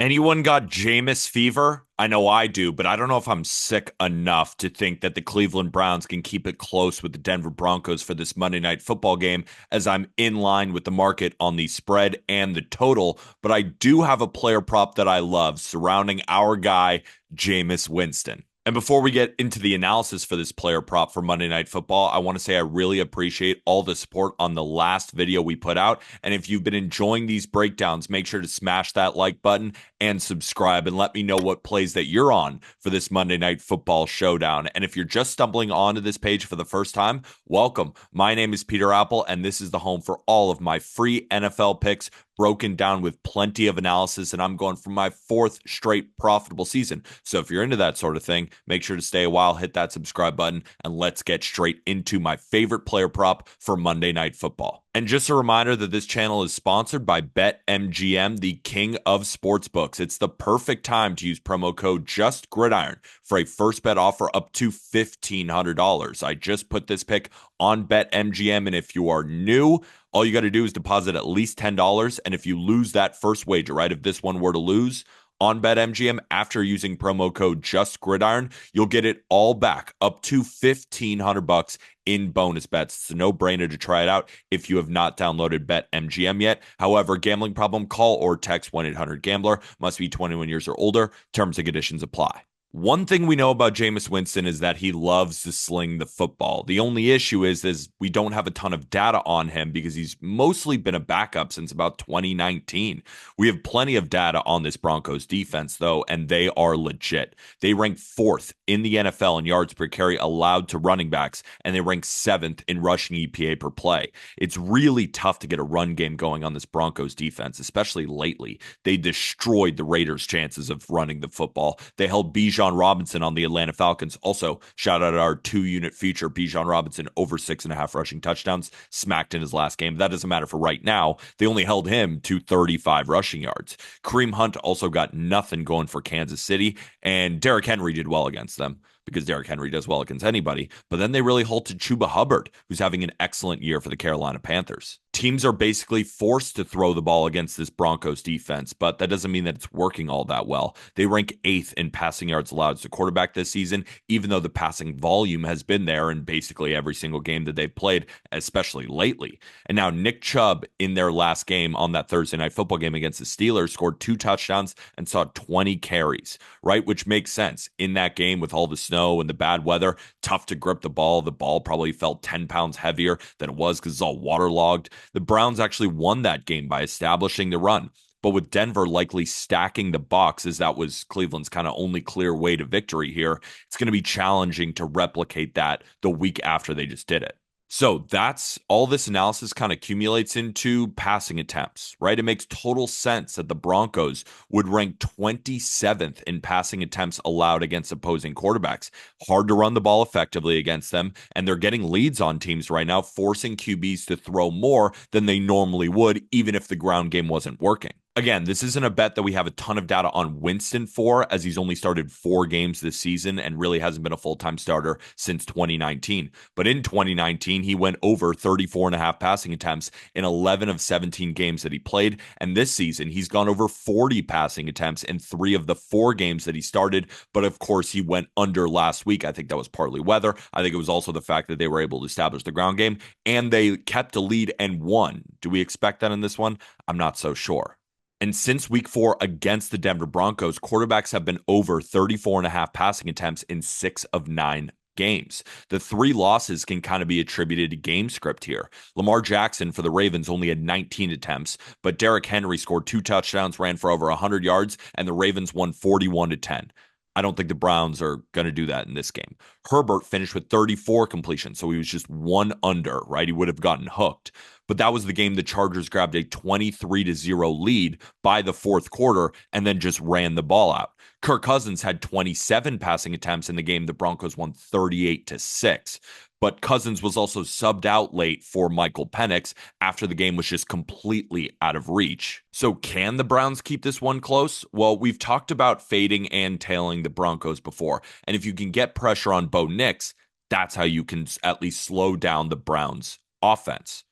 Anyone got Jameis fever? I know I do, but I don't know if I'm sick enough to think that the Cleveland Browns can keep it close with the Denver Broncos for this Monday Night Football game, as I'm in line with the market on the spread and the total. But I do have a player prop that I love surrounding our guy, Jameis Winston. And before we get into the analysis for this player prop for Monday Night Football, I want to say I really appreciate all the support on the last video we put out. And if you've been enjoying these breakdowns, make sure to smash that like button and subscribe and let me know what plays that you're on for this Monday Night Football showdown. And if you're just stumbling onto this page for the first time, welcome. My name is Peter Appel, and this is the home for all of my free NFL picks broken down with plenty of analysis, and I'm going for my fourth straight profitable season. So if you're into that sort of thing, make sure to stay a while, hit that subscribe button, and let's get straight into my favorite player prop for Monday Night Football. And just a reminder that this channel is sponsored by BetMGM, the king of sportsbooks. It's the perfect time to use promo code JustGridiron for a first bet offer up to $1,500. I just put this pick on BetMGM, and if you are new, all you got to do is deposit at least $10. And if you lose that first wager, right, if this one were to lose on BetMGM after using promo code JustGridiron, you'll get it all back up to $1,500 in bonus bets. It's a no-brainer to try it out if you have not downloaded BetMGM yet. However, gambling problem, call or text 1-800-GAMBLER. Must be 21 years or older. Terms and conditions apply. One thing we know about Jameis Winston is that he loves to sling the football. The only issue is we don't have a ton of data on him because he's mostly been a backup since about 2019. We have plenty of data on this Broncos defense, though, and they are legit. They rank fourth in the NFL in yards per carry allowed to running backs, and they rank seventh in rushing EPA per play. It's really tough to get a run game going on this Broncos defense, especially lately. They destroyed the Raiders' chances of running the football. They held Bijan Robinson on the Atlanta Falcons. Also, shout out our 2-unit feature, Bijan Robinson over 6.5 rushing touchdowns, smacked in his last game. That doesn't matter for right now. They only held him to 35 rushing yards. Kareem Hunt also got nothing going for Kansas City, and Derrick Henry did well against them, because Derrick Henry does well against anybody. But then they really halted Chuba Hubbard, who's having an excellent year for the Carolina Panthers. Teams are basically forced to throw the ball against this Broncos defense, but that doesn't mean that it's working all that well. They rank 8th in passing yards allowed to quarterback this season, even though the passing volume has been there in basically every single game that they've played, especially lately. And now Nick Chubb, in their last game on that Thursday Night Football game against the Steelers, scored 2 touchdowns and saw 20 carries, right? Which makes sense. In that game with all the snow and the bad weather, tough to grip the ball. The ball probably felt 10 pounds heavier than it was because it's all waterlogged. The Browns actually won that game by establishing the run. But with Denver likely stacking the box, as that was Cleveland's kind of only clear way to victory here, it's going to be challenging to replicate that the week after they just did it. So that's all this analysis kind of accumulates into passing attempts, right? It makes total sense that the Broncos would rank 27th in passing attempts allowed against opposing quarterbacks. Hard to run the ball effectively against them, and they're getting leads on teams right now, forcing QBs to throw more than they normally would, even if the ground game wasn't working. Again, this isn't a bet that we have a ton of data on Winston for, as he's only started 4 games this season and really hasn't been a full-time starter since 2019. But in 2019, he went over 34.5 passing attempts in 11 of 17 games that he played. And this season, he's gone over 40 passing attempts in 3 of the 4 games that he started. But of course, he went under last week. I think that was partly weather. I think it was also the fact that they were able to establish the ground game and they kept a lead and won. Do we expect that in this one? I'm not so sure. And since week 4 against the Denver Broncos, quarterbacks have been over 34.5 passing attempts in 6 of 9 games. The 3 losses can kind of be attributed to game script here. Lamar Jackson for the Ravens only had 19 attempts, but Derrick Henry scored 2 touchdowns, ran for over 100 yards, and the Ravens won 41-10. I don't think the Browns are going to do that in this game. Herbert finished with 34 completions, so he was just 1 under, right? He would have gotten hooked. But that was the game the Chargers grabbed a 23-0 lead by the 4th quarter and then just ran the ball out. Kirk Cousins had 27 passing attempts in the game. The Broncos won 38-6. But Cousins was also subbed out late for Michael Penix after the game was just completely out of reach. So can the Browns keep this one close? Well, we've talked about fading and tailing the Broncos before. And if you can get pressure on Bo Nix, that's how you can at least slow down the Browns offense.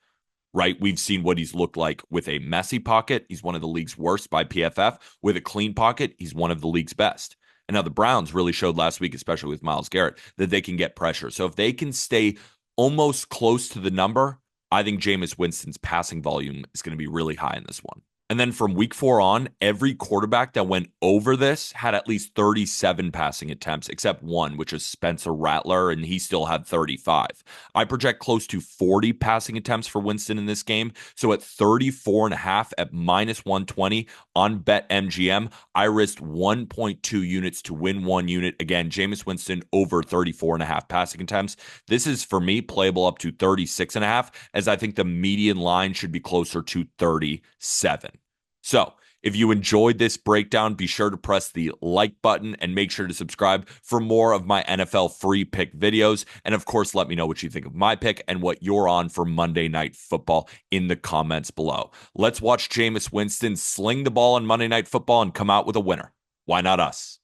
right? We've seen what he's looked like with a messy pocket. He's one of the league's worst by PFF. With a clean pocket, he's one of the league's best. And now the Browns really showed last week, especially with Myles Garrett, that they can get pressure. So if they can stay almost close to the number, I think Jameis Winston's passing volume is going to be really high in this one. And then from week 4 on, every quarterback that went over this had at least 37 passing attempts, except one, which is Spencer Rattler, and he still had 35. I project close to 40 passing attempts for Winston in this game. So at 34.5 at minus 120 on BetMGM, I risked 1.2 units to win 1 unit. Again, Jameis Winston over 34.5 passing attempts. This is, for me, playable up to 36.5, as I think the median line should be closer to 37. So, if you enjoyed this breakdown, be sure to press the like button and make sure to subscribe for more of my NFL free pick videos. And of course, let me know what you think of my pick and what you're on for Monday Night Football in the comments below. Let's watch Jameis Winston sling the ball on Monday Night Football and come out with a winner. Why not us?